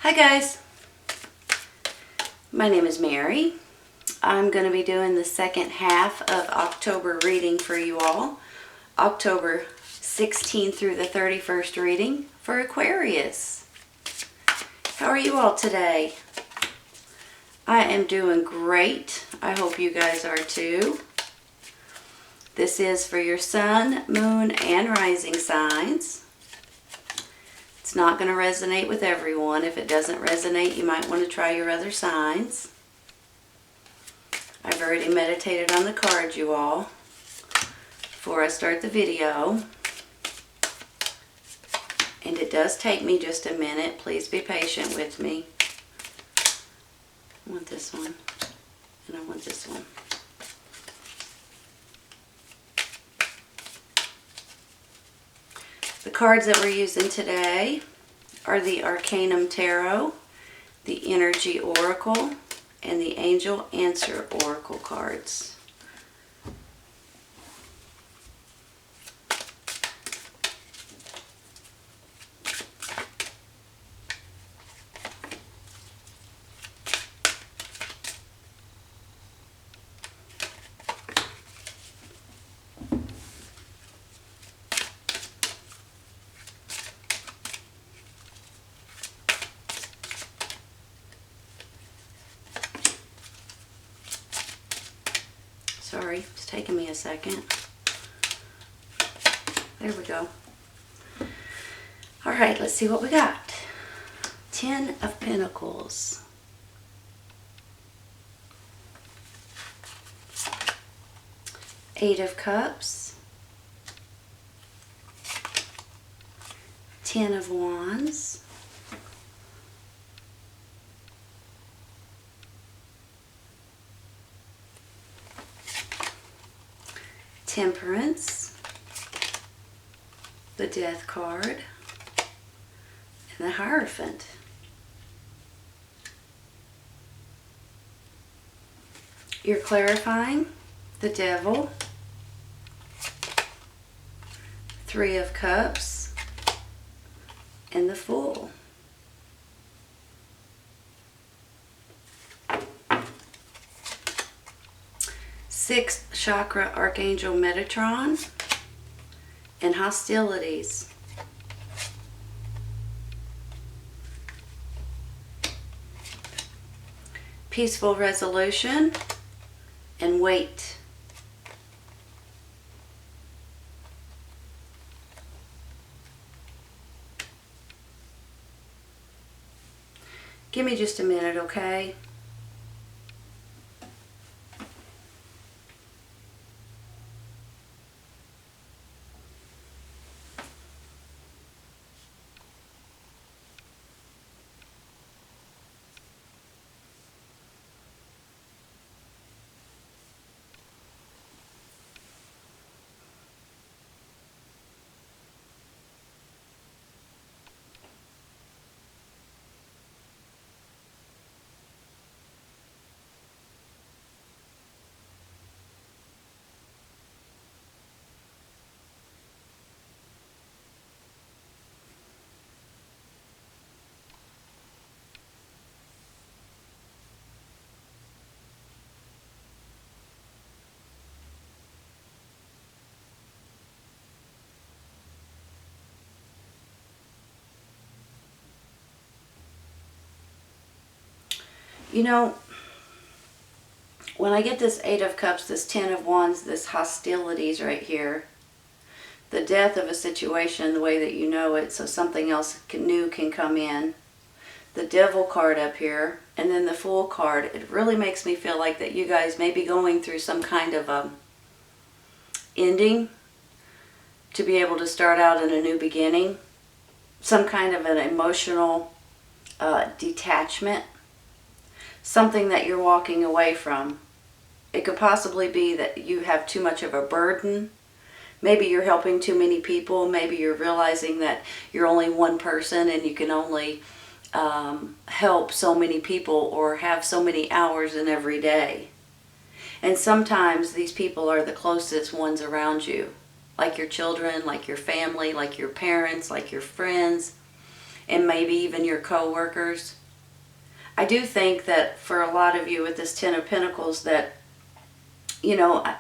Hi guys, my name is Mary. I'm going to be doing the second half of October reading for you all. October 16th through the 31st reading for Aquarius. How are you all today? I am doing great. I hope you guys are too. This is for your sun, moon, and rising signs. It's not going to resonate with everyone. If it doesn't resonate, you might want to try your other signs. I've already meditated on the cards, you all, before I start the video. And it does take me just a minute. Please be patient with me. I want this one, and I want this one. The cards that we're using today are the Arcanum Tarot, the Energy Oracle, and the Angel Answer Oracle cards. Sorry, it's taking me a second. There we go. All right, let's see what we got. 10 of Pentacles. Eight of Cups. 10 of Wands. Temperance, the Death card, and the Hierophant. You're clarifying, the Devil, Three of Cups, and the Fool. Sixth chakra, Archangel Metatron, and Hostilities. Peaceful Resolution, and Wait. Give me just a minute, okay? You know, when I get this Eight of Cups, this 10 of Wands, this Hostilities right here, the death of a situation the way that you know it, so something else new can come in. The Devil card up here, and then the Fool card. It really makes me feel like that you guys may be going through some kind of ending to be able to start out in a new beginning. Some kind of an emotional detachment. Something that you're walking away from. It could possibly be that you have too much of a burden. Maybe you're helping too many people. Maybe you're realizing that you're only one person and you can only help so many people or have so many hours in every day. And sometimes these people are the closest ones around you. Like your children, like your family, like your parents, like your friends. and maybe even your co-workers. I do think that for a lot of you with this Ten of Pentacles that, I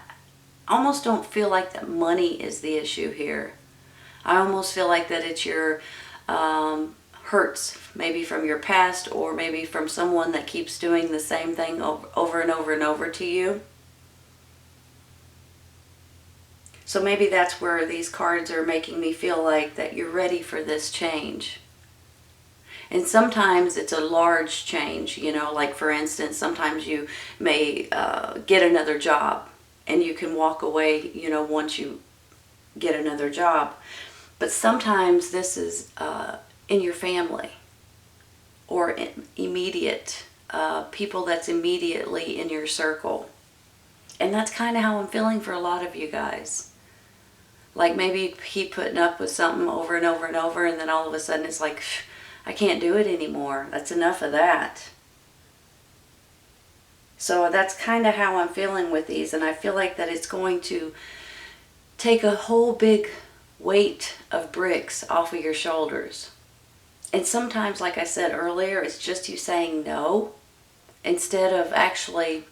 almost don't feel like that money is the issue here. I almost feel like that it's your hurts, maybe from your past, or maybe from someone that keeps doing the same thing over and over and over to you. So maybe that's where these cards are making me feel like that you're ready for this change. And sometimes it's a large change, like for instance, sometimes you may get another job and you can walk away, once you get another job. But sometimes this is in your family or immediate people that's immediately in your circle. And that's kind of how I'm feeling for a lot of you guys. Like maybe keep putting up with something over and over and over, and then all of a sudden it's like, I can't do it anymore. That's enough of that. So that's kind of how I'm feeling with these, and I feel like that it's going to take a whole big weight of bricks off of your shoulders. And sometimes, like I said earlier, it's just you saying no instead of actually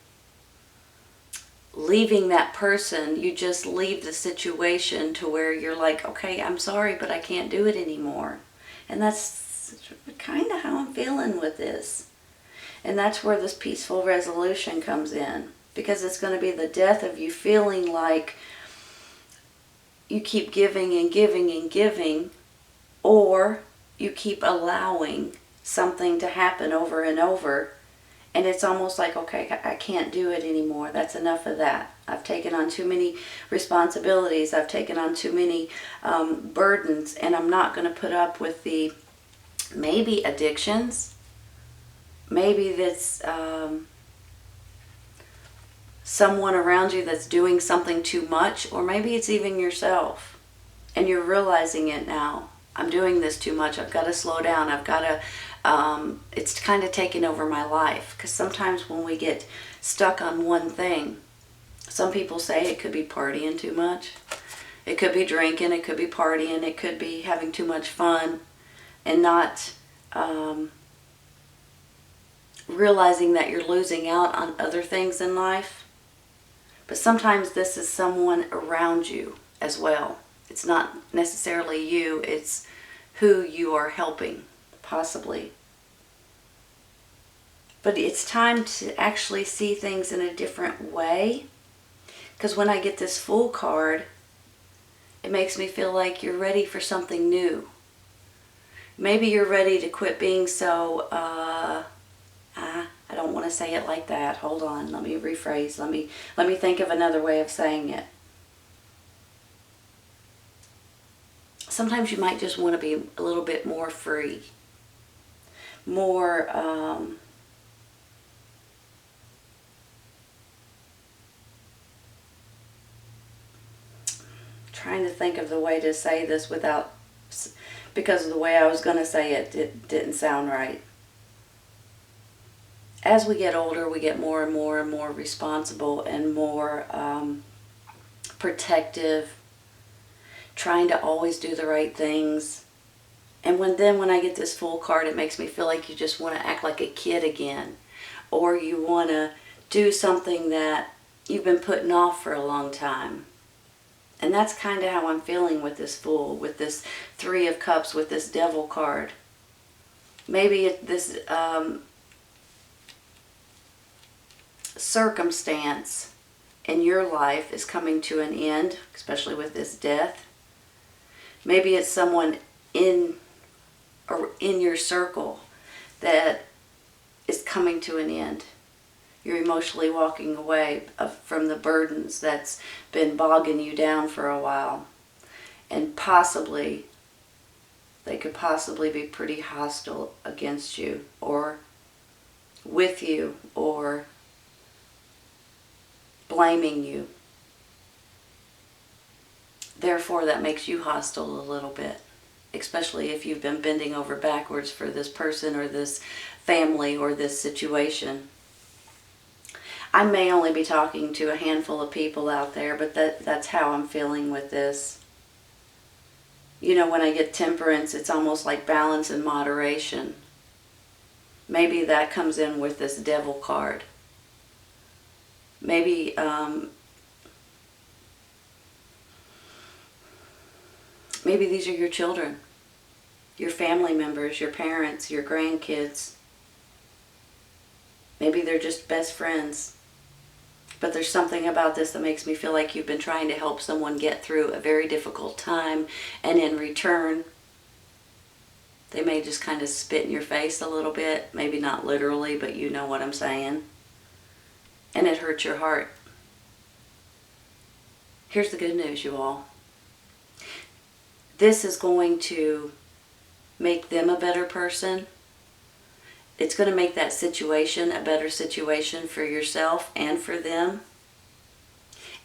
leaving that person. You just leave the situation to where you're like, okay, I'm sorry, but I can't do it anymore. And that's kind of how I'm feeling with this. And that's where this peaceful resolution comes in, because it's going to be the death of you feeling like you keep giving and giving and giving, or you keep allowing something to happen over and over. And it's almost like, okay, I can't do it anymore. That's enough of that. I've taken on too many responsibilities. I've taken on too many burdens. And I'm not going to put up with the maybe addictions. Maybe that's someone around you that's doing something too much. Or maybe it's even yourself. And you're realizing it now. I'm doing this too much. I've got to slow down. I've got to... it's kind of taking over my life, because sometimes when we get stuck on one thing, some people say it could be partying too much, it could be drinking, it could be partying, it could be having too much fun and not realizing that you're losing out on other things in life. But sometimes this is someone around you as well. It's not necessarily you, it's who you are helping. Possibly. But it's time to actually see things in a different way. Because when I get this Fool card, it makes me feel like you're ready for something new. Maybe you're ready to quit being so, I don't want to say it like that. Hold on, let me rephrase. Let me think of another way of saying it. Sometimes you might just want to be a little bit more free. More trying to think of the way to say this without, because of the way I was going to say it, it didn't sound right. As we get older, we get more and more and more responsible and more protective, trying to always do the right things. And when I get this Fool card, it makes me feel like you just want to act like a kid again. Or you want to do something that you've been putting off for a long time. And that's kind of how I'm feeling with this Fool, with this Three of Cups, with this Devil card. Maybe this circumstance in your life is coming to an end, especially with this Death. Maybe it's someone in your circle that is coming to an end. You're emotionally walking away from the burdens that's been bogging you down for a while. And possibly, they could possibly be pretty hostile against you, or with you, or blaming you. Therefore, that makes you hostile a little bit. Especially if you've been bending over backwards for this person or this family or this situation. I may only be talking to a handful of people out there, but that's how I'm feeling with this. You know, when I get temperance, it's almost like balance and moderation. Maybe that comes in with this devil card. Maybe maybe these are your children, your family members, your parents, your grandkids. Maybe they're just best friends. But there's something about this that makes me feel like you've been trying to help someone get through a very difficult time, and in return, they may just kind of spit in your face a little bit. Maybe not literally, but you know what I'm saying. And it hurts your heart. Here's the good news, you all. This is going to make them a better person. It's going to make that situation a better situation for yourself and for them.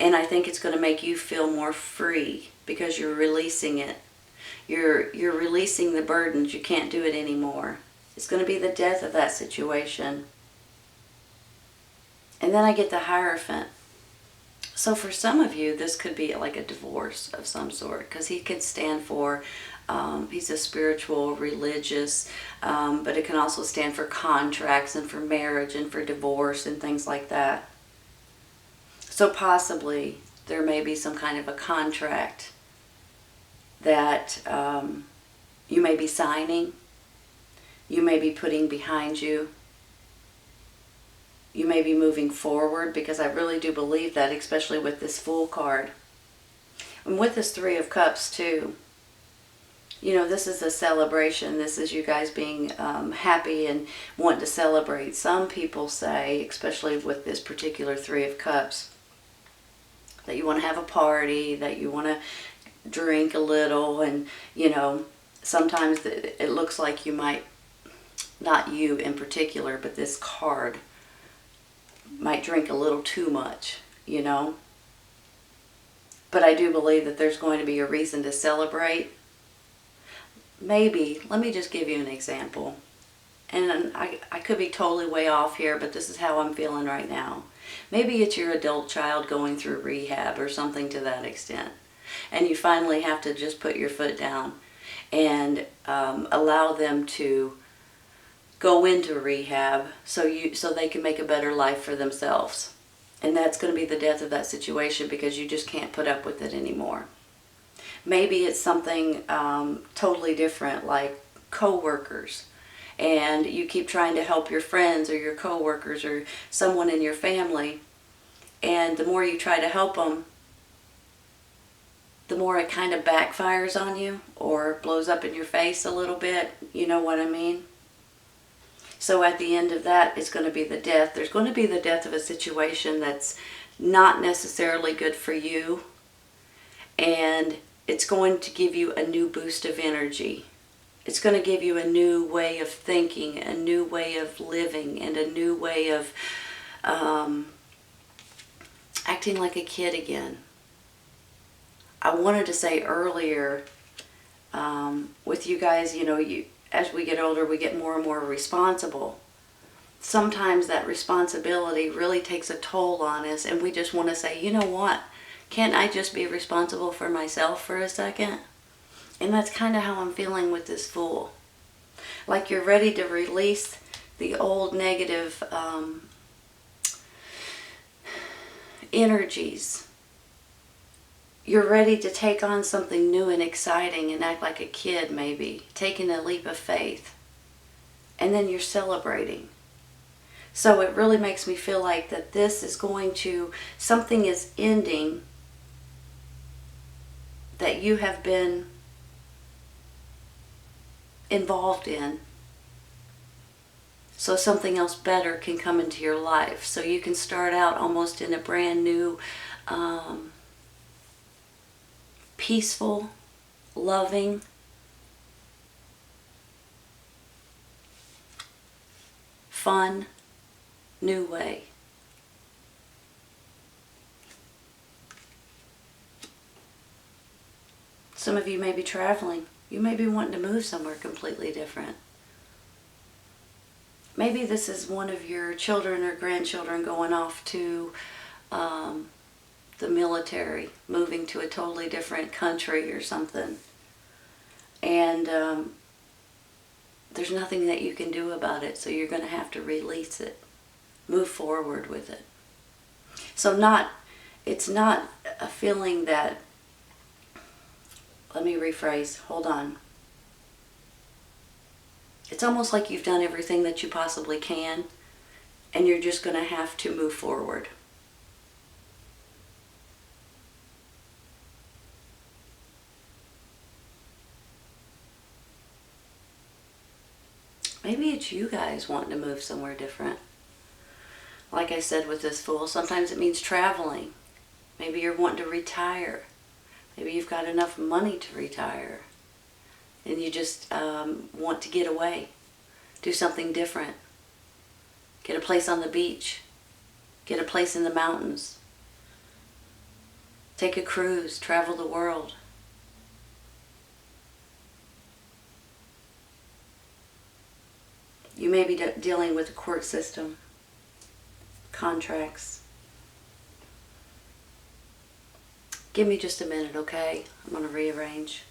And I think it's going to make you feel more free because you're releasing it. You're releasing the burdens. You can't do it anymore. It's going to be the death of that situation. And then I get the Hierophant. So for some of you, this could be like a divorce of some sort, because he could stand for, he's a spiritual, religious, but it can also stand for contracts and for marriage and for divorce and things like that. So possibly there may be some kind of a contract that you may be signing, you may be putting behind you. You may be moving forward, because I really do believe that, especially with this Fool card. And with this Three of Cups too, you know, this is a celebration. This is you guys being happy and wanting to celebrate. Some people say, especially with this particular Three of Cups, that you want to have a party, that you want to drink a little, and, you know, sometimes it looks like you might, not you in particular, but this card might drink a little too much, you know. But I do believe that there's going to be a reason to celebrate. Maybe, let me just give you an example. And I could be totally way off here, but this is how I'm feeling right now. Maybe it's your adult child going through rehab or something to that extent. And you finally have to just put your foot down and allow them to go into rehab so they can make a better life for themselves. And that's going to be the death of that situation, because you just can't put up with it anymore. Maybe it's something totally different, like co-workers, and you keep trying to help your friends or your co-workers or someone in your family, and the more you try to help them, the more it kind of backfires on you or blows up in your face a little bit. You know what I mean? So at the end of that, it's going to be the death. There's going to be the death of a situation that's not necessarily good for you. And it's going to give you a new boost of energy. It's going to give you a new way of thinking, a new way of living, and a new way of acting like a kid again. I wanted to say earlier, with you guys, you know, as we get older, we get more and more responsible. Sometimes that responsibility really takes a toll on us, and we just want to say, you know what? Can't I just be responsible for myself for a second? And that's kind of how I'm feeling with this Fool. Like you're ready to release the old negative energies. You're ready to take on something new and exciting and act like a kid, maybe, taking a leap of faith. And then you're celebrating. So it really makes me feel like that this is going to, something is ending that you have been involved in. So something else better can come into your life. So you can start out almost in a brand new, peaceful, loving, fun, new way. Some of you may be traveling. You may be wanting to move somewhere completely different. Maybe this is one of your children or grandchildren going off to the military, moving to a totally different country or something. And there's nothing that you can do about it, so you're going to have to release it. Move forward with it. So it's not a feeling that, let me rephrase, hold on. It's almost like you've done everything that you possibly can, and you're just going to have to move forward. Maybe it's you guys wanting to move somewhere different. Like I said with this Fool, sometimes it means traveling. Maybe you're wanting to retire. Maybe you've got enough money to retire. And you just want to get away. Do something different. Get a place on the beach. Get a place in the mountains. Take a cruise. Travel the world. You may be dealing with the court system, contracts. Give me just a minute, okay? I'm going to rearrange.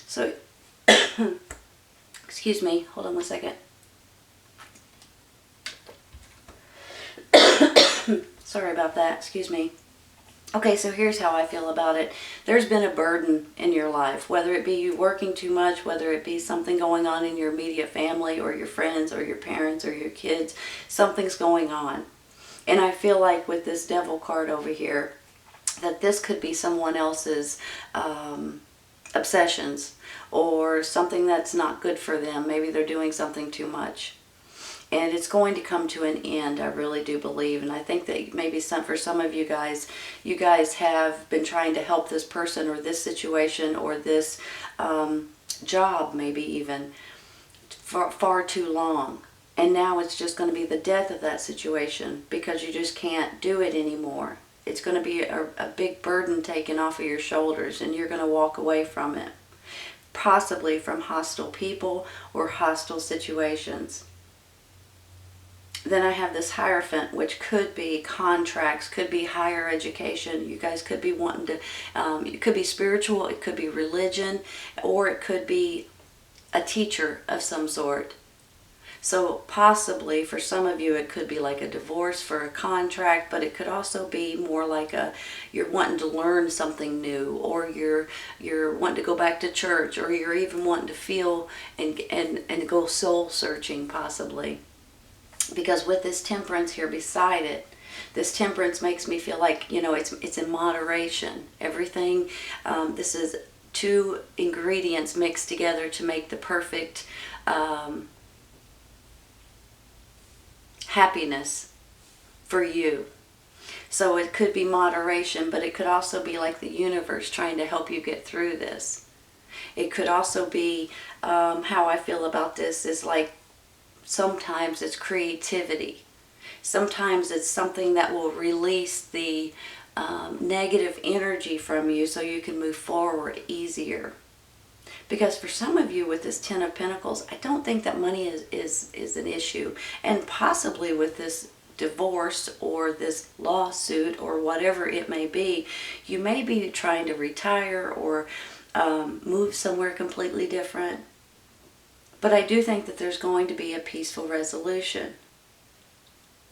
So, excuse me, hold on one second. Sorry about that, excuse me. Okay, so here's how I feel about it. There's been a burden in your life, whether it be you working too much, whether it be something going on in your immediate family or your friends or your parents or your kids, something's going on. And I feel like with this Devil card over here, that this could be someone else's obsessions or something that's not good for them. Maybe they're doing something too much. And it's going to come to an end, I really do believe. And I think that maybe for some of you guys have been trying to help this person or this situation or this job maybe even for far too long. And now it's just going to be the death of that situation because you just can't do it anymore. It's going to be a big burden taken off of your shoulders and you're going to walk away from it. Possibly from hostile people or hostile situations. Then I have this Hierophant, which could be contracts, could be higher education. You guys could be wanting to, it could be spiritual, it could be religion, or it could be a teacher of some sort. So possibly for some of you it could be like a divorce for a contract, but it could also be more like you're wanting to learn something new, or you're wanting to go back to church, or you're even wanting to feel and go soul searching possibly. Because with this Temperance here beside it, this Temperance makes me feel like, you know, it's in moderation. Everything, this is two ingredients mixed together to make the perfect happiness for you. So it could be moderation, but it could also be like the universe trying to help you get through this. It could also be, how I feel about this is like, sometimes it's creativity. Sometimes it's something that will release the negative energy from you so you can move forward easier. Because for some of you with this Ten of Pentacles, I don't think that money is an issue. And possibly with this divorce or this lawsuit or whatever it may be, you may be trying to retire or move somewhere completely different. But I do think that there's going to be a peaceful resolution.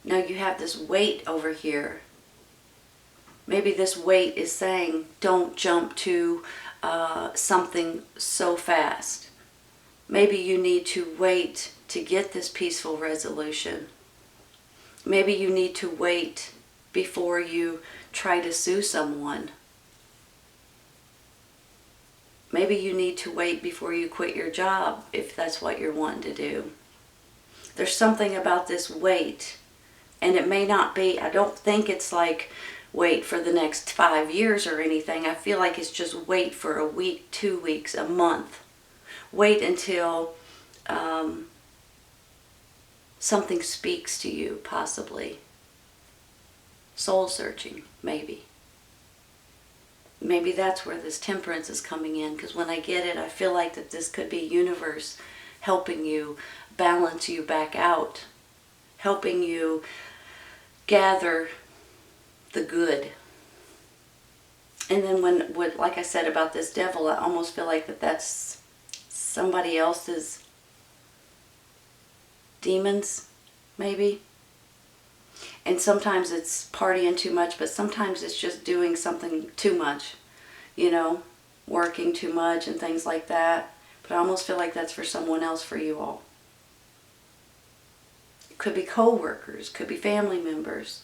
Now you have this weight over here. Maybe this weight is saying, don't jump to something so fast. Maybe you need to wait to get this peaceful resolution. Maybe you need to wait before you try to sue someone. Maybe you need to wait before you quit your job if that's what you're wanting to do. There's something about this wait. And it may not be, I don't think it's like wait for the next 5 years or anything. I feel like it's just wait for a week, 2 weeks, a month. Wait until something speaks to you, possibly. Soul searching, maybe. Maybe that's where this temperance is coming in, because when I get it, I feel like that this could be universe helping you balance you back out, helping you gather the good. And then when like I said about this devil, I almost feel like that's somebody else's demons, maybe. And sometimes it's partying too much, but sometimes it's just doing something too much, you know, working too much and things like that. But I almost feel like that's for someone else, for you all. It could be co-workers, could be family members.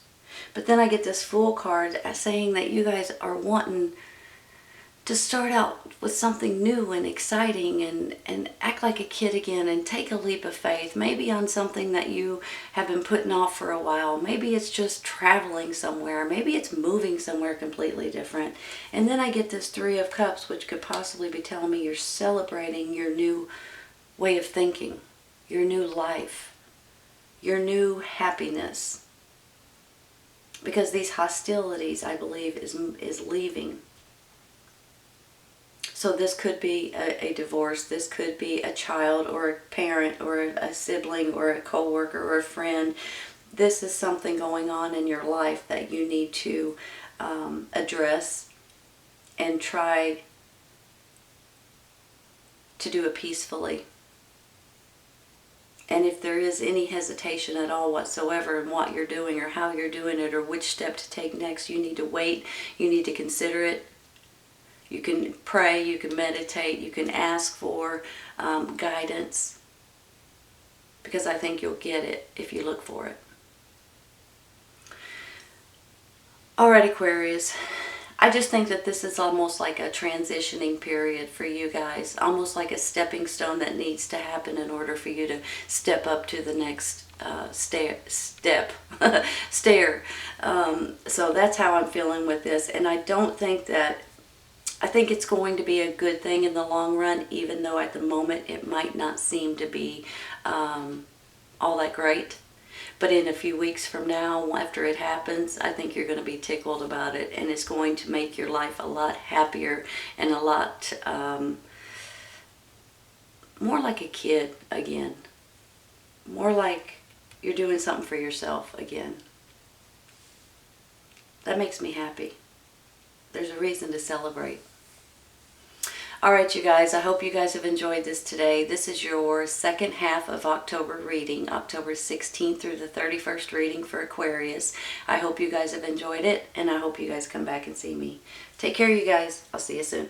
But then I get this Fool card saying that you guys are wanting to start out with something new and exciting, and act like a kid again and take a leap of faith. Maybe on something that you have been putting off for a while. Maybe it's just traveling somewhere. Maybe it's moving somewhere completely different. And then I get this Three of Cups, which could possibly be telling me you're celebrating your new way of thinking, your new life, your new happiness. Because these hostilities, I believe, is leaving. So this could be a divorce. This could be a child or a parent or a sibling or a co-worker or a friend. This is something going on in your life that you need to address and try to do it peacefully. And if there is any hesitation at all whatsoever in what you're doing or how you're doing it or which step to take next, you need to wait. You need to consider it. You can pray, you can meditate, you can ask for guidance, because I think you'll get it if you look for it. All right, Aquarius. I just think that this is almost like a transitioning period for you guys, almost like a stepping stone that needs to happen in order for you to step up to the next stair. So that's how I'm feeling with this, and I don't think that, I think it's going to be a good thing in the long run, even though at the moment it might not seem to be all that great. But in a few weeks from now, after it happens, I think you're going to be tickled about it, and it's going to make your life a lot happier and a lot more like a kid again. More like you're doing something for yourself again. That makes me happy. There's a reason to celebrate. All right, you guys, I hope you guys have enjoyed this today. This is your second half of October reading, October 16th through the 31st reading for Aquarius. I hope you guys have enjoyed it, and I hope you guys come back and see me. Take care, you guys. I'll see you soon.